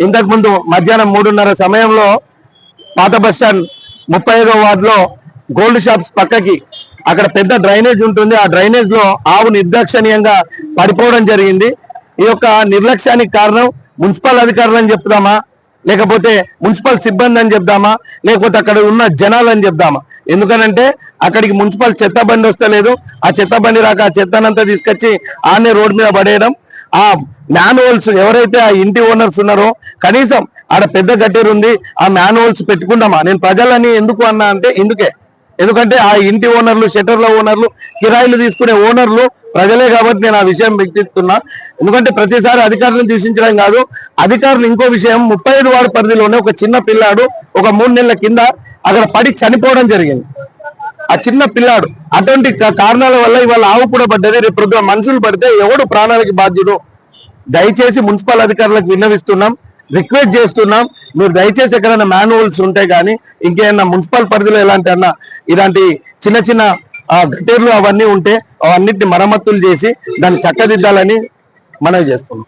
ఇంతకు ముందు మధ్యాహ్నం 3:30 సమయంలో పాత బస్టాండ్ 35వ వార్డులో గోల్డ్ షాప్స్ పక్కకి అక్కడ పెద్ద డ్రైనేజ్ ఉంటుంది. ఆ డ్రైనేజ్ లో ఆవు నిర్దాక్షణీయంగా పడిపోవడం జరిగింది. ఈ యొక్క నిర్లక్ష్యానికి కారణం మున్సిపల్ అధికారులు అని చెప్తామా, లేకపోతే మున్సిపల్ సిబ్బంది అని చెప్దామా, లేకపోతే అక్కడ ఉన్న జనాలు అని చెప్దామా? ఎందుకనంటే అక్కడికి మున్సిపల్ చెత్త బండి వస్తలేదు. ఆ చెత్త బండి రాక ఆ చెత్తనంతా తీసుకొచ్చి ఆనే రోడ్ మీద పడేయడం. ఆ మ్యాన్హోల్స్ ఎవరైతే ఆ ఇంటి ఓనర్స్ ఉన్నారో కనీసం ఆడ పెద్ద గట్టెరు ఉంది, ఆ మ్యాన్హోల్స్ పెట్టుకుంటామా? నేను ప్రజలని ఎందుకు అన్నా అంటే ఎందుకంటే ఆ ఇంటి ఓనర్లు, షట్టర్ల ఓనర్లు, కిరాయిలు తీసుకునే ఓనర్లు ప్రజలే కాబట్టి నేను ఆ విషయం వ్యక్తిస్తున్నా. ఎందుకంటే ప్రతిసారి అధికారులను దూషించడం కాదు, అధికారులు ఇంకో విషయం 35 వార్డు పరిధిలోనే ఒక చిన్న పిల్లాడు ఒక 3 నెలల కింద అక్కడ పడి చనిపోవడం జరిగింది. ఆ చిన్న పిల్లాడు అటువంటి కారణాల వల్ల ఇవాళ ఆవు కూడా పడ్డది. రేపు ప్రొద్దున మనుషులు పడితే ఎవడు ప్రాణాలకి బాధ్యుడు? దయచేసి మున్సిపల్ అధికారులకు విన్నవిస్తున్నాం, రిక్వెస్ట్ చేస్తున్నాం, మీరు దయచేసి ఎక్కడైనా మ్యాన్హోల్స్ ఉంటాయి కానీ ఇంకేమైనా మున్సిపల్ పరిధిలో ఇలాంటి చిన్న చిన్న గట్టేర్లు అవన్నీ ఉంటే అవన్నిటిని మరమ్మతులు చేసి దాన్ని చక్కదిద్దాలని మనవి చేస్తున్నాం.